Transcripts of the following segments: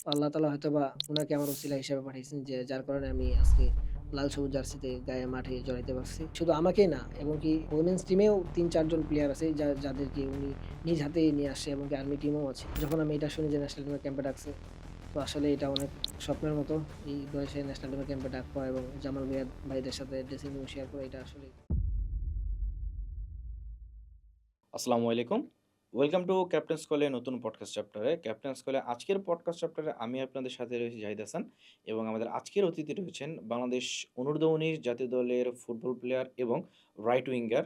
আল্লাহ তাআলা হয়তোবা উনাকে আমার ওসিলা হিসেবে পাঠিয়েছেন যে যার কারণে আমি আজকে লাল সবুজ জার্সিতে গায়ে মাঠে জড়াইতে পারছি। শুধু আমাকেই না এবং কি ওমেনস টিমেও ৩-৪ জন প্লেয়ার আছে যাদেরকে উনি নিজ হাতেই নিয়ে আসছে এবং কি আর্মি টিমেও আছে। যখন আমি এটা শুনি যে ন্যাশনাল টিমের ক্যাম্পে ডাকছে, তো আসলে এটা অনেক স্বপ্নের মতো। এই বয়সে ন্যাশনাল টিমের ক্যাম্পে ডাক পাওয়া এবং জামাল ভাইদের সাথে ড্রেসিং রুম শেয়ার করা এটা আসলেই আসসালামু আলাইকুম। ওয়েলকাম টু ক্যাপ্টেন্স কলের নতুন পডকাস্ট চ্যাপ্টারে। ক্যাপ্টেন্স কলে আজকের পডকাস্ট চ্যাপ্টারে আমি আপনাদের সাথে রয়েছি জাহিদ হাসান এবং আমাদের আজকের অতিথি রয়েছেন বাংলাদেশ অনূর্ধ্ব-১৯ জাতীয় দলের ফুটবল প্লেয়ার এবং রাইট উইঙ্গার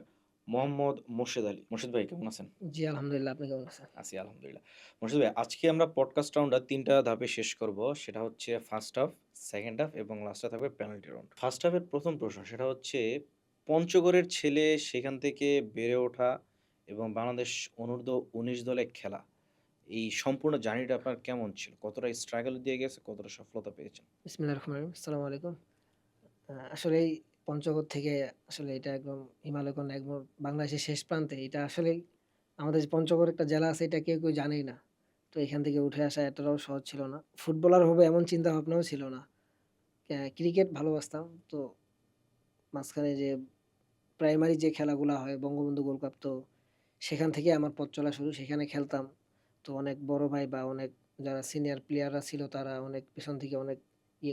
মোহাম্মদ মোর্শেদ আলী। মোর্শেদ ভাই কেমন আছেন? জি, আলহামদুলিল্লাহ। আপনি কেমন আছেন? আছি আলহামদুলিল্লাহ। মোর্শেদ ভাই আজকে আমরা পডকাস্ট রাউন্ডটা ৩ টা ধাপে শেষ করব। সেটা হচ্ছে ফার্স্ট হাফ, সেকেন্ড হাফ এবং লাস্টে থাকবে পেনাল্টি রাউন্ড। ফার্স্ট হাফের ১ম প্রশ্ন সেটা হচ্ছে পঞ্চগড়ের ছেলে সেখান থেকে বেড়ে ওঠা এবং বাংলাদেশ অনূর্ধ্ব-১৯ দলে খেলা। এই সম্পূর্ণ জার্নিটা আপনার কেমন ছিল? কতটা স্ট্রাগল দিয়ে গেছে, কতটা সফলতা পেয়েছেন? বিসমিল্লাহির রহমানির রহিম। আসসালামু আলাইকুম। আসলেই পঞ্চগড় থেকে আসলে এটা একদম হিমালয়কন্যা একদম বাংলাদেশের শেষ প্রান্তে। এটা আসলেই আমাদের যে পঞ্চগড় একটা জেলা আছে এটা কেউ জানেই না। তো এখান থেকে উঠে আসা এতটাও সহজ ছিল না। ফুটবলার হবো এমন চিন্তা ভাবনাও ছিল না। ক্রিকেট ভালোবাসতাম। তো মাঝখানে যে প্রাইমারি যে খেলাগুলা হয় বঙ্গবন্ধু গোল্ড কাপ তো সেখান থেকে আমার পথ চলা শুরু। সেখানে খেলতাম। তো অনেক বড় ভাই বা অনেক যারা সিনিয়র প্লেয়াররা ছিল তারা অনেক পেছন থেকে অনেক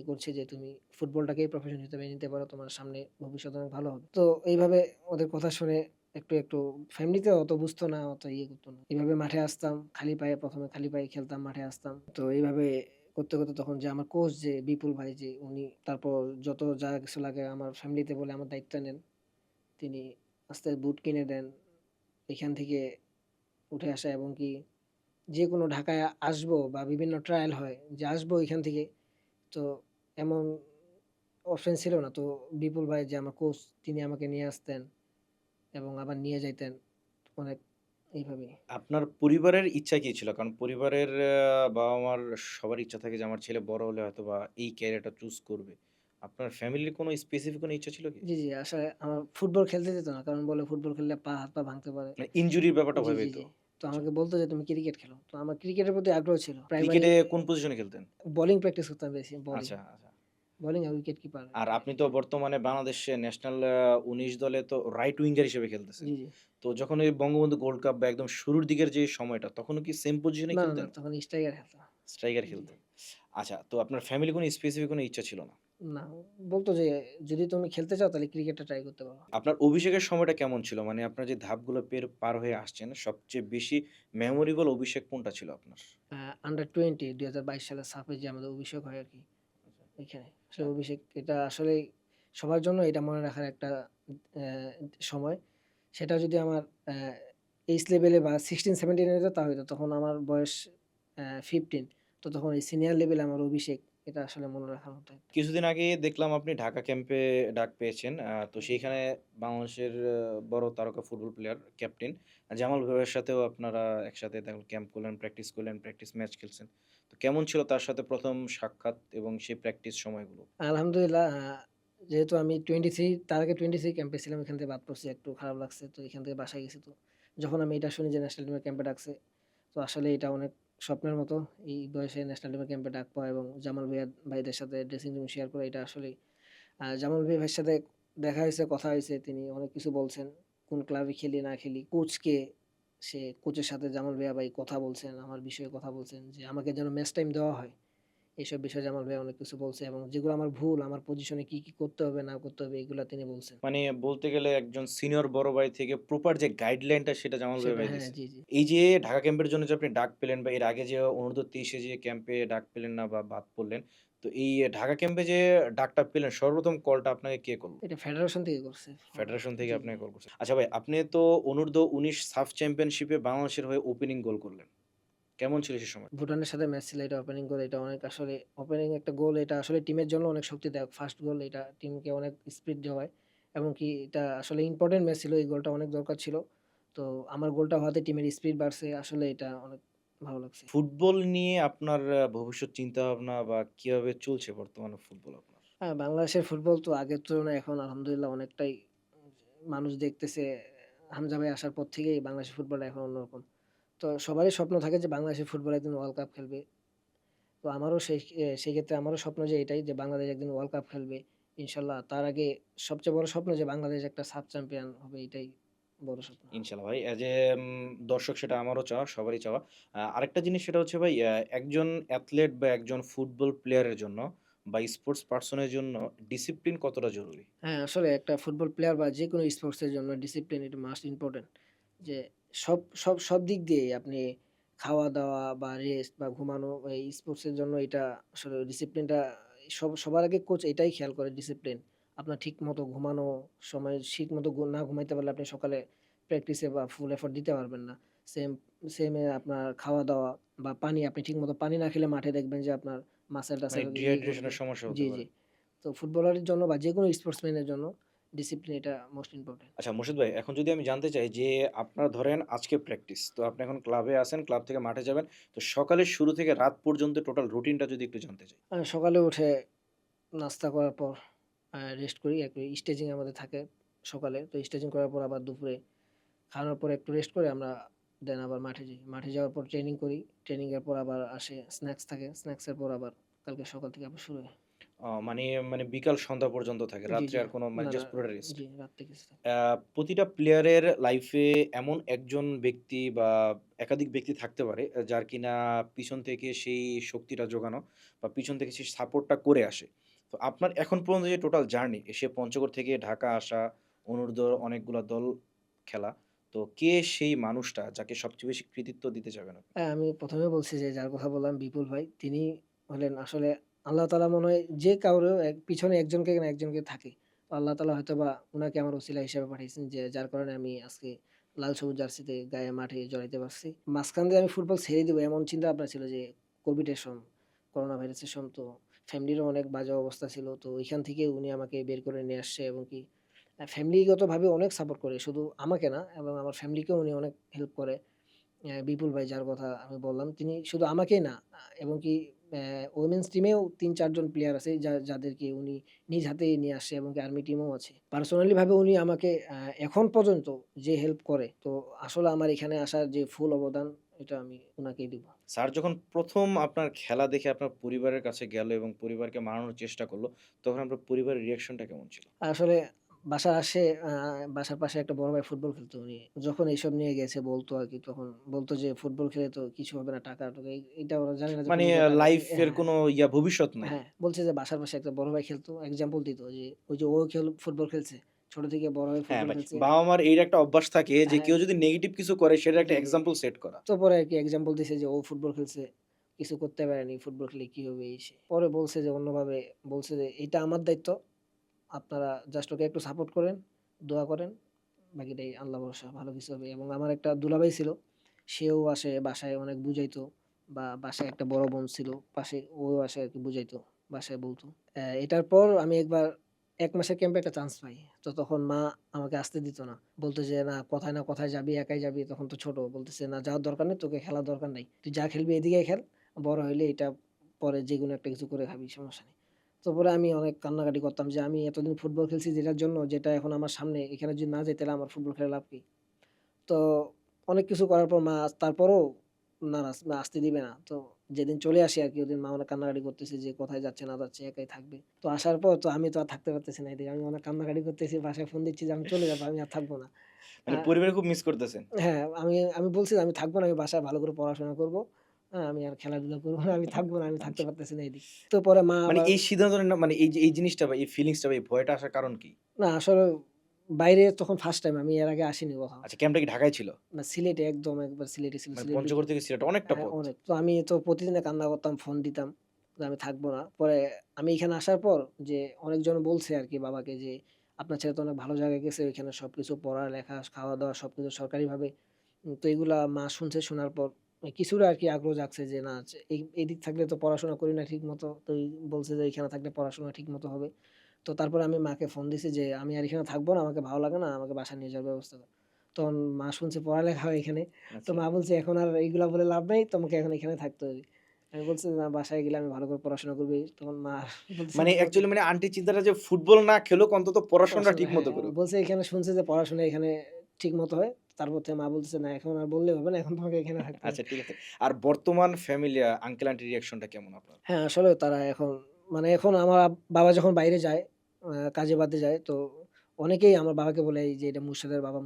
করছে যে তুমি ফুটবলটাকেই প্রফেশন হিসেবে নিতে পারো। তোমার সামনে ভবিষ্যৎ অনেক ভালো হবে। তো এইভাবে ওদের কথা শুনে একটু ফ্যামিলিতে অত বুঝতো না, অত করতো না। এভাবে মাঠে আসতাম। খালি পায়ে ১ম এ খালি পায়ে খেলতাম, মাঠে আসতাম। তো এইভাবে করতে তখন যে আমার কোচ যে বিপুল ভাই যে উনি তারপর যত যা কিছু লাগে আমার ফ্যামিলিতে বলে আমার দায়িত্ব নেন। তিনি আস্তে বুট কিনে দেন। এখান থেকে উঠে আসা এবং কি যেকোনো ঢাকায় আসবো বা বিভিন্ন ট্রায়াল হয় যে আসবো এখান থেকে। তো এমন অপশন ছিল না। তো বিপুল ভাই যে আমার কোচ তিনি আমাকে নিয়ে আসতেন এবং আবার নিয়ে যাইতেন অনেক এইভাবেই। আপনার পরিবারের ইচ্ছা কি ছিল? কারণ পরিবারের বাবা-মার সবার ইচ্ছা থাকে যে আমার ছেলে বড় হলে হয়তোবা এই ক্যারিয়ারটা চুজ করবে। আপনার ফ্যামিলির কোনো স্পেসিফিক কোনো ইচ্ছা ছিল কি? জি, আসলে আমার ফুটবল খেলতে দিত না। কারণ বলে ফুটবল খেললে হাত-পা ভাঙতে পারে। মানে ইনজুরির ব্যাপারটা ভয় জি। পেত? তো আচ্ছা। আমাকে বলত যে তুমি ক্রিকেট খেলো। তো আমার ক্রিকেটের প্রতি আগ্রহ ছিল। প্রাইমারি ক্রিকেটে কোন পজিশনে খেলতেন? বোলিং প্র্যাকটিস করতাম বেশি বোলিং। আচ্ছা, আচ্ছা। বোলিং আর উইকেট কিপার আর এটাই। আপনি তো বর্তমানে বাংলাদেশে ন্যাশনাল ১৯ দলে তো রাইট উইঙ্গার হিসেবে খেলতেছেন। জি। তো যখন ওই বঙ্গবন্ধু গোল্ড কাপ বা একদম শুরুর দিকের যে সময়টা, তখনও কি সেম পজিশনেই না, খেলতেন? তখন স্ট্রাইকার খেলতাম। স্ট্রাইকার জি। খেলতেন। আচ্ছা, তো আপনার ফ্যামিলি কোনো স্পেসিফিক কোনো ইচ্ছা ছিল না? না, বলত যে যদি তুমি খেলতে চাও তাহলে ক্রিকেটটা ট্রাই করতে পারো। আপনার অভিষেকের সময়টা কেমন ছিল? মানে আপনার যে ধাপগুলো পার হয়ে আসছেন, সবচেয়ে বেশি মেমোরেবল অভিষেক কোনটা ছিল আপনার? আন্ডার 20 ২০২২ সালের সাফে যে আমাদের অভিষেক হয় আরকি এখানে। আসলে আচ্ছা। অভিষেক এটা আসলেই সবার জন্য এটা মনে রাখার একটা অ্যা সময়। সেটা যদি আমার এইজ লেভেলে বা 16-17 এ হতো তাও হইতো। তখন আমার বয়স 15 তো তখন এই সিনিয়র লেভেলে আমার অভিষেক এটা আসলে মনে রাখার মতো একটা। কিছুদিন আগে দেখলাম আপনি ঢাকা ক্যাম্পে ডাক পেয়েছেন। তো জি। সেইখানে বাংলাদেশের বড় তারকা ফুটবল প্লেয়ার ক্যাপ্টেন জামাল ভাইয়ের সাথেও আপনারা একসাথে ক্যাম্প করলেন, প্র্যাকটিস করলেন, প্র্যাকটিস ম্যাচ খেলছেন। তো কেমন ছিল তার সাথে ১ম সাক্ষাৎ এবং সেই প্র্যাকটিস সময়গুলো? আলহামদুলিল্লাহ যেহেতু আমি 23 তার আগে 23 ক্যাম্পে ছিলাম। এখান থেকে বাদ পড়ছি। একটু খারাপ লাগছে। তো এখান থেকে বাসায় গেছি তো। যখন আমি এটা শুনি যে ন্যাশনাল টিমের ক্যাম্পে ডাকছে, তো আসলে এটা অনেক স্বপ্নের মতো। এই বয়সে ন্যাশনাল টিমের ক্যাম্পে ডাক পাওয়া এবং জামাল ভাইদের সাথে ড্রেসিং রুম শেয়ার করা এটা আসলেই জামাল ভাইয়ের সাথে দেখা হইছে, কথা হইছে। তিনি অনেক কিছু বলছেন। কোন ক্লাবে খেলি না খেলি। কোচ কে, সে কোচের সাথে জামাল ভাই কথা বলছেন। আমার বিষয়ে কথা বলছেন যে আমাকে যেন ম্যাচ টাইম দেওয়া হয়। এইসব বিষয়ে জামাল ভাই অনেক কিছু বলছে এবং যেগুলো আমার ভুল, আমার পজিশনে কি করতে হবে না করতে হবে এগুলা তিনি বলছেন। মানে বলতে গেলে একজন সিনিয়র বড় ভাই থেকে প্রপার যে গাইডলাইনটা সেটা জামাল সেটা ভাই হ্যাঁ, দিছে। জি। এই যে ঢাকা ক্যাম্পের জন্য যে আপনি ডাক পেলেন বা এর আগে যে অনূর্ধ্ব-২৩ এ যে ক্যাম্পে ডাক পেলেন না বা বাদ পড়লেন। তো এই ঢাকা ক্যাম্পে যে ডাকটা পেলেন সর্বপ্রথম কলটা আপনাকে কে করল? এটা ফেডারেশন থেকে করছে ফোন। ফেডারেশন থেকে জি। আপনাকে কল করছে। আচ্ছা ভাই, আপনি তো অনূর্ধ্ব-১৯ সাফ চ্যাম্পিয়নশিপে বাংলাদেশের হয়ে ওপেনিং গোল করলেন। কেমন ছিল সে সময়? ভুটানের সাথে ম্যাচ ছিল এটা ওপেনিং গোল এটা অনেক আসলে ওপেনিং একটা গোল এটা আসলে টিমের জন্য অনেক শক্তিদায়ক। ফার্স্ট গোল এটা টিমকে অনেক স্পিড যোগায় এবং কি এটা আসলে ইম্পোর্টেন্ট ম্যাচ ছিল। এই গোলটা অনেক দরকার ছিল। তো আমার গোলটা হওয়াতে টিমের স্পিড বাড়ছে। আসলে এটা অনেক ভালো লাগছে। ফুটবল নিয়ে আপনার ভবিষ্যৎ চিন্তাভাবনা বা কিভাবে চলছে বর্তমানে ফুটবল আপনার? বাংলাদেশের ফুটবল তো আগের তুলনায় এখন আলহামদুলিল্লাহ অনেকটাই মানুষ দেখতেছে। হামজা ভাই আসার পর থেকেই বাংলাদেশের ফুটবলটা এখন অন্যরকম। তো সবারই স্বপ্ন থাকে যে বাংলাদেশের ফুটবল একদিন ওয়ার্ল্ড কাপ খেলবে। তো আমারও সেই ক্ষেত্রে আমারও স্বপ্ন যে এটাই যে বাংলাদেশ একদিন ওয়ার্ল্ড কাপ খেলবে। ইনশাআল্লাহ তার আগে সবচেয়ে বড় স্বপ্ন যে বাংলাদেশ একটা সাব চ্যাম্পিয়ন হবে এটাই বড় স্বপ্ন। ইনশাআল্লাহ ভাই। অ্যাজ এ দর্শক সেটা আমারও চাওয়া, সবারই চাওয়া। আরেকটা জিনিস সেটা হচ্ছে ভাই একজন অ্যাথলেট বা একজন ফুটবল প্লেয়ারের জন্য বা স্পোর্টস পারসন এর জন্য ডিসিপ্লিন কতটা জরুরি? হ্যাঁ, আসলে একটা ফুটবল প্লেয়ার বা যেকোনো স্পোর্টস এর জন্য ডিসিপ্লিন এটা মাস্ট ইম্পোর্টেন্ট। যে সব দিক দিয়েই আপনি খাওয়া-দাওয়া বা রেস্ট বা ঘুমানো এই স্পোর্টস এর জন্য এটা আসলে ডিসিপ্লিনটা সবার আগে কোচ এটাই খেয়াল করে ডিসিপ্লিন। আপনার ঠিকমতো ঘুমানো, সময় ঠিকমতো না ঘুমাইতে পারলে আপনি সকালে প্র্যাকটিসে বা ফুল এফোর্ট দিতে পারবেন না। সেম আপনার খাওয়া-দাওয়া বা পানি আপনি ঠিকমতো পানি না খেলে মাঠে দেখবেন যে আপনার মানে মাসল-টাসেল ইয়ে ডিহাইড্রেশন করবে। এর সমস্যা হতে জি, জি। পারে। তো ফুটবলারের জন্য বা যেকোনো স্পোর্টসম্যানের জন্য ডিসিপ্লিন এটা মোস্ট ইম্পোর্টেন্ট। আচ্ছা মোর্শেদ ভাই, এখন যদি আমি জানতে চাই যে আপনার ধরেন আজকে প্র্যাকটিস। তো আপনি এখন ক্লাবে আছেন, ক্লাব থেকে মাঠে যাবেন। তো সকালের শুরু থেকে রাত পর্যন্ত টোটাল রুটিনটা যদি একটু জানতে চাই? সকালে উঠে নাস্তা করার পর রেস্ট করি। একটু স্ট্রেচিং আমাদের থাকে সকালে। তো স্ট্রেচিং করার পর আবার দুপুরে খাওয়ানোর পরে একটু রেস্ট করে আমরা দেন আবার মাঠে যাই। মাঠে যাওয়ার পর ট্রেনিং করি। ট্রেনিং এর পর আবার আসে স্ন্যাকস থাকে। স্ন্যাকস এর পর আবার কালকে সকাল থেকে আবার শুরু হয়। মানে মানে বিকাল সন্ধ্যা পর্যন্ত থাকে। জি, রাত্রে জি। আর কোনো মানে না, না। জাস্ট পুরোটা রেস্ট। জি, রাত থেকে স্টার্ট। আ প্রতিটা প্লেয়ারের লাইফে এমন একজন ব্যক্তি বা একাধিক ব্যক্তি থাকতে পারে যার কিনা পিছন থেকে সেই শক্তিটা জোগানো বা পিছন থেকে সেই সাপোর্টটা করে আসে। তো আপনার এখন পর্যন্ত যে টোটাল জার্নি সে পঞ্চগড় থেকে ঢাকা আসা, অনূর্ধ্ব অনেকগুলা দল খেলা। তো কে সেই মানুষটা যাকে সবচেয়ে বেশি কৃতিত্ব দিতে চাবেন আপনি? হ্যাঁ, আমি ১ম এ বলছি যে যার কথা বললাম বিপুল ভাই। তিনি হলেন আসলে আল্লাহ তাআলা মনে হয় যে কারো পিছনে একজনকে না একজনকে থাকে। তো আল্লাহ তাআলা হয়তোবা উনাকে আমার ওসিলা হিসেবে পাঠিয়েছেন যে যার কারণে আমি আজকে লাল সবুজ জার্সিতে গায়ে মাঠে জড়াইতে পারছি। মাঝখান দিয়ে আমি ফুটবল ছেড়ে দিব এমন চিন্তা ভাবনা ছিল যে কোভিডের করোনা ভাইরাসের তো ফ্যামিলিরও অনেক বাজে অবস্থা ছিল। তো ওইখান থেকে উনি আমাকে বের করে নিয়ে আসছে এবং কি ফ্যামিলিগতভাবে অনেক সাপোর্ট করে। শুধু আমাকে না এবং আমার ফ্যামিলিকেও উনি অনেক হেল্প করে। বিপুল ভাই যার কথা আমি বললাম, তিনি শুধু আমাকেই না এবং কি ওমেনস টিমেও ৩-৪ জন প্লেয়ার আছে যাদেরকে উনি নিজ হাতেই নিয়ে আসে এবং কি আর্মি টিমেও আছে। পার্সোনালি ভাবে উনি আমাকে এখন পর্যন্ত যে হেল্প করে, তো আসলে আমার এখানে আসার যে ফুল অবদান এটা আমি উনাকেই দিব। স্যার যখন ১ম আপনার খেলা দেখে আপনার পরিবারের কাছে গেল এবং পরিবারকে মানানোর চেষ্টা করল, তখন আপনার পরিবারের রিঅ্যাকশনটা কেমন ছিল? আসলে বাসার আসে বাসার পাশে একটা বড় ভাই ফুটবল খেলতো উনি। যখন এইসব নিয়ে গেছে বলতো আরকি তখন বলতো যে, "ফুটবল খেলে তো কিছু হবে না। টাকা-টুকা" এইটা ওরা জানে না যে মানে ফুটবল টাকা লাইফের হ্যাঁ। কোনো ভবিষ্যৎ নাই। হ্যাঁ, বলছে যে বাসার পাশে একটা বড় ভাই খেলতো। এক্সাম্পল দিত যে, ওই যে ও ফুটবল খেলছে। ছোট থেকে বড় হয়ে হ্যাঁ, ফুটবল ভাই খেলছে। বাবা-মার এর একটা অভ্যাস থাকে যে হ্যাঁ, কেউ যদি নেগেটিভ কিছু করে সেটার একটা জি, জি। এক্সাম্পল সেট করা। তো পরে আরকি এক্সাম্পল দিছে যে ও ফুটবল খেলছে। কিছু করতে পারেনি। ফুটবল খেলে কি হবে এই সেই। পরে বলছে যে অন্যভাবে বলছে যে, "এটা আমার দায়িত্ব। আপনারা জাস্ট ওকে একটু সাপোর্ট করেন, দোয়া করেন। বাকিটাই আল্লাহ ভরসা। ভালো কিছু হবে।" এবং আমার একটা দুলাভাই ছিল। সেও আসে বাসায় অনেক বুঝাইতো বা বাসায় একটা বড় বোন ছিল পাশে। ও আসে আরকি বুঝাইতো। বাসায় বলতো। এটার পর আমি একবার ১ মাসের ক্যাম্পে একটা চান্স পাই। তো তখন মা আমাকে আসতে দিত না। বলত যে, "না কোথায় যাবি, একাই যাবি।" তখন তো ছোট। বলতেছে, "না যাওয়ার দরকার নেই। তোকে খেলার দরকার নাই। তুই যা খেলবি এদিকেই খেল। বড় হইলে এটা পরে যেকোনো একটা কিছু করে খাবি, সমস্যা নেই।" তো পরে আমি অনেক কান্নাকাটি করতাম যে, "আমি এতদিন ফুটবল খেলছি যেটার জন্য, যেটা এখন আমার সামনে, এখানে যদি না যাই তাহলে আমার ফুটবল খেলে লাভ কি?" তো অনেক কিছু করার পর মা তারপরও নারাজ, মা আসতে দিবে না। তো যেদিন চলে আসি আরকি ওদিন মা অনেক কান্নাকাটি করতেছে যে কোথায় যাচ্ছে না যাচ্ছে, একাই থাকবে। তো আসার পর তো আমি তো আর থাকতে পারতেছি না এদিকে। আমি অনেক কান্নাকাটি করতেছি, বাসায় ফোন দিচ্ছি যে আমি চলে যাবো, আমি আর থাকবো না। আ মানে পরিবারে খুব মিস করতেছেন। হ্যাঁ, আমি বলছি যে আমি থাকবো না, আমি বাসায় ভালো করে পড়াশোনা করব। আমি আর খেলাধুলা করব না, আমি থাকবো না, আমি থাকতে আচ্ছা। পারতেছি না এদিকে। তো পরে মা মানে আবার এই সিদ্ধান্তটা না মানে এই যে এই জিনিসটা বা এই ফিলিংসটা বা এই ভয়টা আসার কারণ কি? না আসলে বাইরে তখন ফার্স্ট টাইম আমি এর আগে আসিনি কোথাও। আচ্ছা, ক্যাম্পটা কি ঢাকায় ছিল? না সিলেটে একদম একবার সিলেটে ছিল। মানে সিলেট পঞ্চগড় থেকে সিলেট অনেকটা হ্যাঁ, পথ। অনেক। তো আমি তো প্রতিদিনে কান্না করতাম, ফোন দিতাম যে, "আমি থাকবো না।" পরে আমি এখানে আসার পর যে অনেকজন বলছে আরকি বাবাকে যে, "আপনার ছেলে তো অনেক ভালো জায়গায় গেছে। ওইখানে সবকিছু পড়ালেখা, খাওয়া-দাওয়া সবকিছু সরকারিভাবে।" তো এগুলা মা শুনছে, শোনার পর কিছুটা আরকি আগ্রহ জাগছে যে, "না এদিক থাকলে তো পড়াশোনা করি না ঠিকমতো।" তো বলছে যে, "এখানে থাকলে পড়াশোনা ঠিকমতো হবে।" তো তারপরে আমি মাকে ফোন দিছি যে, "আমি আর এখানে থাকবো না। আমাকে ভালো লাগে না। আমাকে বাসায় নিয়ে যাওয়ার ব্যবস্থা কর।" তখন মা শুনছে পড়ালেখা হয় এখানে। তো আচ্ছা। মা বলছে, "এখন আর এইগুলা বলে লাভ নাই। তোমাকে এখন এখানে থাকতে হবে।" আমি বলছি, "না বাসায় গেলে আমি ভালো করে পড়াশোনা করব।" তখন মা বলতেছে, মানে "তোমাকে" অ্যাকচুয়ালি মানে আন্টির চিন্তাটা যে ফুটবল না খেলুক অন্তত পড়াশোনাটা পড়াশোনা ঠিক হ্যাঁ, মতো করুক। বলছে এখানে শুনছে যে পড়াশোনা এখানে ঠিক মতো হয়। তারপর থেকে মা বলতেছে, "না এখন আর বললে হবে না। এখন তোমাকে এখানে থাকতে হবে।" আচ্ছা ঠিক আছে। আর বর্তমান ফ্যামিলি আঙ্কেল আন্টির রিঅ্যাকশনটা কেমন আপনার? হ্যাঁ, আসলেও তারা এখন মানে এখন আমার বাবা যখন বাইরে যায়, কাজে বাদে যায় তো অনেকেই আমার বাবাকে বলে এই যে, "এটা মুর্শিদের বাবা"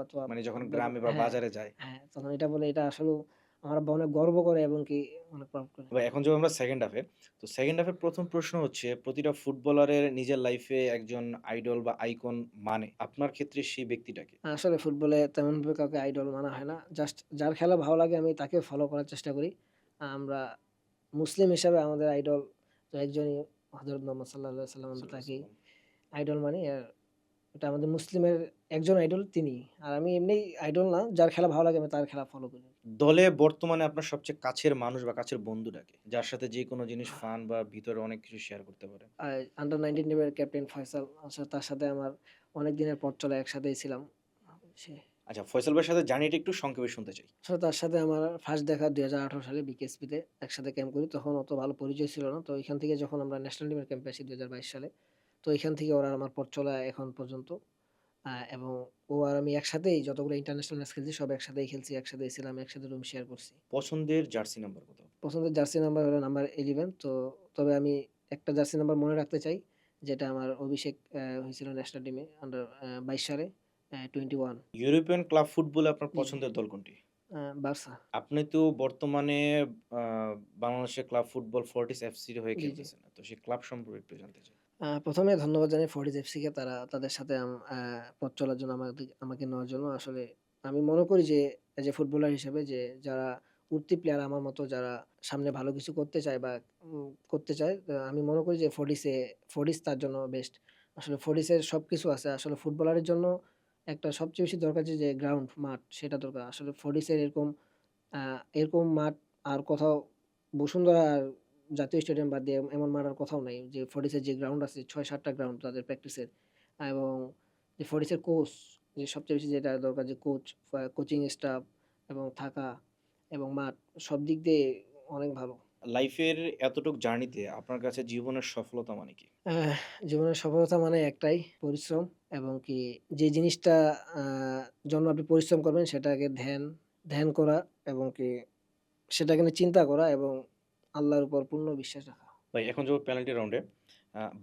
তো মানে যখন বাবা গ্রামে বা হ্যাঁ, বাজারে যায়। হ্যাঁ, তখন এটা বলে এটা আসলেও আমার আব্বা অনেক গর্ব করে এবং কি অনেক প্রাউড করে। এবার এখন যখন আমরা সেকেন্ড হাফে, তো সেকেন্ড হাফের ১ম প্রশ্ন হচ্ছে প্রতিটা ফুটবলারের নিজের লাইফে একজন আইডল বা আইকন মানে। আপনার ক্ষেত্রে সেই ব্যক্তিটা কে? আসলে ফুটবলে তেমনভাবে কাউকে আইডল মানা হয় না। জাস্ট যার খেলা ভালো লাগে আমি তাকে ফলো করার চেষ্টা করি। আমরা মুসলিম হিসাবে আমাদের আইডল তো একজনই হযরত মুহাম্মদ সাল্লাল্লাহু আলাইহি ওয়াসাল্লাম আমরা সাল্লাল্লাহু তাকেই সাল্লাম। আইডল মানি। আর এটা আমাদের মুসলিমের একজন আইডল তিনিই। আর আমি এমনিই আইডল না, যার খেলা ভালো লাগে আমি তার খেলা ফলো করি। দলে বর্তমানে আপনার সবচেয়ে কাছের মানুষ বা কাছের বন্ধুটা কে? যার সাথে যেকোনো জিনিস ফান বা ভিতরে অনেক কিছু শেয়ার করতে পারেন? আন্ডার 19 টিমের ক্যাপ্টেন ফয়সাল তার সাথে আমার অনেক দিনের পথ চলা একসাথেই ছিলাম। সে আচ্ছা, ফয়সাল ভাইয়ের সাথে জার্নিটা একটু সংক্ষেপে শুনতে চাই। আসলে তার সাথে আমার ফার্স্ট দেখা ২০১৮ সালে বিকেএসপিতে একসাথে ক্যাম্প করি। তখন অত ভালো পরিচয় ছিল না। তো এখান থেকে যখন আমরা ন্যাশনাল টিমের ক্যাম্পে আসি ২০২২ সালে। তো এখান থেকে ওর আর আমার পথ চলা এখন পর্যন্ত। এবং ও আর আমি একসাথেই যতগুলো ইন্টারন্যাশনাল ম্যাচ খেলছি সব একসাথেই খেলছি, একসাথেই ছিলাম, একসাথে রুম শেয়ার করছি। পছন্দের জার্সি নাম্বার কত? পছন্দের জার্সি নাম্বার হলো নাম্বার 11। তো তবে আমি একটা জার্সি নাম্বার মনে রাখতে চাই, যেটা আমার অভিষেক হয়েছিল ন্যাশনাল টিমে আন্ডার ২২ সালে 21 ইউরোপিয়ান ক্লাব ফুটবলে আপনার জি, জি। পছন্দের দল কোনটি? বার্সা। আপনি তো বর্তমানে আ বাংলাদেশের ক্লাব ফুটবল ফোর্টিস এফসির হয়ে জি, জি। খেলতেছেন। তো সেই ক্লাব সম্পর্কে একটু জানতে চাই। ১ম এ ধন্যবাদ জানাই ফোর্টিজ এফসিকে তারা তাদের সাথে পথ চলার জন্য আমাকে নেওয়ার জন্য। আসলে আমি মনে করি যে এজ এ ফুটবলার হিসেবে যে যারা উঠতি প্লেয়ার আমার মতো যারা সামনে ভালো কিছু করতে চায় বা করতে চায়, আমি মনে করি যে ফোর্টিস তার জন্য বেস্ট। আসলে ফোর্টিসের সবকিছু আছে। আসলে ফুটবলারের জন্য একটা সবচেয়ে বেশি দরকার যে গ্রাউন্ড, মাঠ সেটা দরকার। আসলে ফোর্টিসের আ এরকম মাঠ আর কোথাও বসুন্ধরা আর জাতীয় স্টেডিয়াম বাদ দিয়ে এমন মাঠ আর কোথাও নাই। যে ফোর্টিসের যে গ্রাউন্ড আছে ৬-৭ টা গ্রাউন্ড তাদের প্র্যাকটিসের। এবং যে ফোর্টিসের কোচ যে সবচেয়ে বেশি যেটা দরকার যে কোচিং স্টাফ এবং থাকা এবং মাঠ সব দিক দিয়ে অনেক ভালো। লাইফের এতটুক জার্নিতে আপনার কাছে জীবনের সফলতা মানে কি? আহ জীবনের সফলতা মানে একটাই পরিশ্রম এবং কি যে জিনিসটা আ জন্য আপনি পরিশ্রম করবেন সেটাকে ধ্যান করা এবং কি সেটাকে নিয়ে চিন্তা করা এবং আল্লাহর উপর পূর্ণ বিশ্বাস রাখা। ভাই এখন যাব পেনাল্টি রাউন্ডে।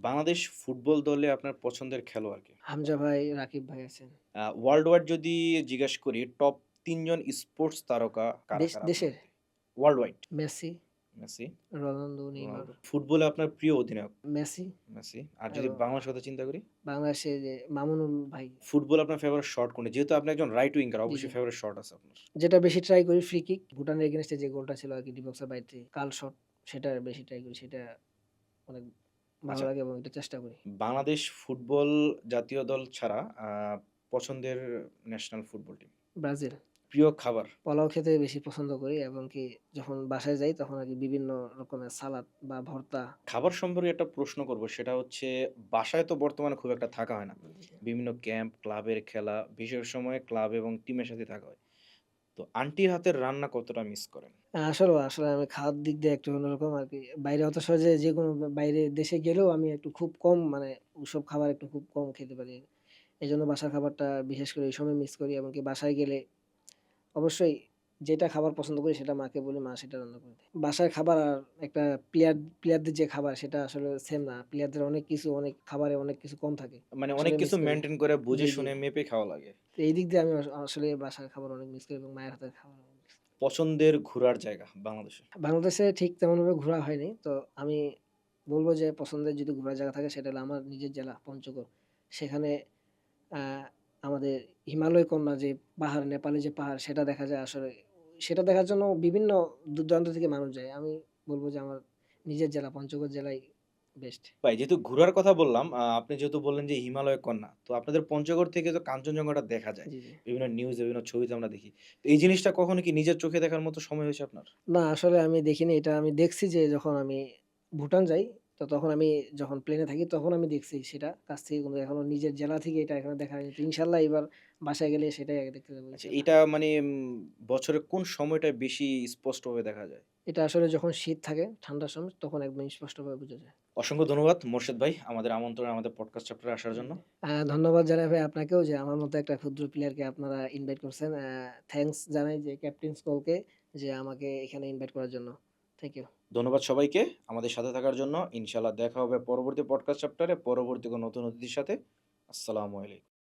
বাংলাদেশ ফুটবল দলে আপনার পছন্দের খেলোয়াড় কে? হামজা ভাই, রাকিব ভাই আছেন। ওয়ার্লড ওয়াইড যদি জিজ্ঞেস করি টপ ৩ জন স্পোর্টস তারকা কারা, কারা আপনার দেশের মতে? World wide. Messi, Messi, Ronaldo, Neymar, Ronaldo. ফুটবলে আপনার প্রিয় অধিনায়ক? Messi Messi. আর যদি এবং বাংলাদেশের কথা চিন্তা করি? বাংলাদেশে যে মামুনুল ভাই। ফুটবলে আপনার ফেভারিট শট কোনটি? যেহেতু আপনি একজন রাইট উইঙ্গার জি, জি। অবশ্যই ফেভারিট শট আছে আপনার। যেটা বেশি ট্রাই করি ফ্রি কিক। ভুটানের এগেইনস্ট এ যে গোলটা ছিল আরকি ডি বক্সের বাইরে থেকে কাল শট সেটা বেশি ট্রাই করি। সেটা অনেক ভালো আচ্ছা, লাগে এবং এটা চেষ্টা করি। বাংলাদেশ ফুটবল জাতীয় দল ছাড়া পছন্দের ন্যাশনাল ফুটবল টিম। ব্রাজিল। প্রিয় খাবার? পোলাও খেতে বেশি পছন্দ করি এবং কি যখন বাসায় যাই তখন আরকি বিভিন্ন রকমের সালাদ বা ভর্তা। খাবার সম্পর্কে একটা প্রশ্ন করব সেটা হচ্ছে বাসায় তো বর্তমানে খুব একটা থাকা হয় না। জি। বিভিন্ন ক্যাম্প, ক্লাবের খেলা, বিশেষ সময়ে ক্লাব এবং টিমের সাথে থাকা হয়। তো আন্টির হাতের রান্না কতটা মিস করেন? আসলে আমি খাওয়ার দিক দিয়ে একটু অন্যরকম আরকি। বাইরে অত সহজে যেকোনো বাইরে দেশে গেলেও আমি একটু খুব কম মানে ওইসব খাবার একটু খুব কম খেতে পারি। এজন্য বাসার খাবারটা বিশেষ করে এই সময় মিস করি। এমনকি বাসায় গেলে অবশ্যই যেটা খাবার পছন্দ করি সেটা মাকে বলি, মা সেটা রান্না করে দেয়। বাসার খাবার আর একটা প্লেয়ারদের যে খাবার সেটা আসলে সেম না। প্লেয়ারদের অনেক কিছু অনেক খাবারে অনেক কিছু কম থাকে। মানে আসলে অনেক মিস কিছু করি। মেইনটেইন করে জি, বুঝে জি। শুনে মেপে খাওয়া লাগে। তো এই দিক দিয়ে আমি আসলে বাসার খাবার অনেক মিস করি এবং মায়ের হাতের খাবার অনেক মিস করি। পছন্দের ঘোরার জায়গা বাংলাদেশে? বাংলাদেশে ঠিক তেমনভাবে ঘোরা হয়নি। তো আমি বলব যে পছন্দের যদি ঘোরার জায়গা থাকে সেটা হলো আমার নিজের জেলা পঞ্চগড়। সেখানে আ আমাদের হিমালয় কন্যা যে পাহাড়, নেপালে যে পাহাড় সেটা দেখা যায় আসলে সেটা দেখার জন্য বিভিন্ন দূর-দূরান্ত থেকে মানুষ যায়। আমি বলব যে আমার নিজের জেলা পঞ্চগড় জেলাই বেস্ট। ভাই যেহেতু ঘোরার কথা বললাম, আপনি যেহেতু বললেন যে হিমালয় কন্যা। তো আপনাদের পঞ্চগড় থেকে তো কাঞ্চনজঙ্ঘাটা দেখা যায়। জি, জি। বিভিন্ন নিউজে, বিভিন্ন ছবিতে আমরা দেখি। তো এই জিনিসটা কখনো কি নিজের চোখে দেখার মতো সময় হয়েছে আপনার? না আসলে আমি দেখিনি এটা আমি দেখছি যে যখন আমি ভুটান যাই, তো তখন আমি যখন প্লেনে থাকি তখন আমি দেখছি সেটা কাছ থেকে কিন্তু এখনো নিজের জেলা থেকে এটা এখনো দেখা হয়নি। তো ইনশাআল্লাহ এবার বাসায় গেলে সেটাই আগে দেখতে যাবো আচ্ছা ইনশাআল্লাহ। এটা মানে বছরের কোন সময়টায় বেশি স্পষ্টভাবে দেখা যায়? এটা আসলে যখন শীত থাকে, ঠান্ডার সময় তখন একদম স্পষ্টভাবে বোঝা যায়। অসংখ্য ধন্যবাদ মোর্শেদ ভাই আমাদের আমন্ত্রণে আমাদের পডকাস্ট চ্যাপ্টারে আসার জি। জন্য। ধন্যবাদ জানাই ভাই আপনাকেও যে আমার মতো একটা ক্ষুদ্র প্লেয়ারকে আপনারা ইনভাইট করছেন। থ্যাংকস জানাই যে ক্যাপ্টেন স্কলকে যে আমাকে এখানে ইনভাইট করার জন্য। Thank you. ধন্যবাদ সবাইকে আমাদের সাথে থাকার জন্য। ইনশাআল্লাহ দেখা হবে পরবর্তী পডকাস্ট চ্যাপ্টারে পরবর্তী কোনো নতুন অতিথির সাথে। আসসালামু আলাইকুম।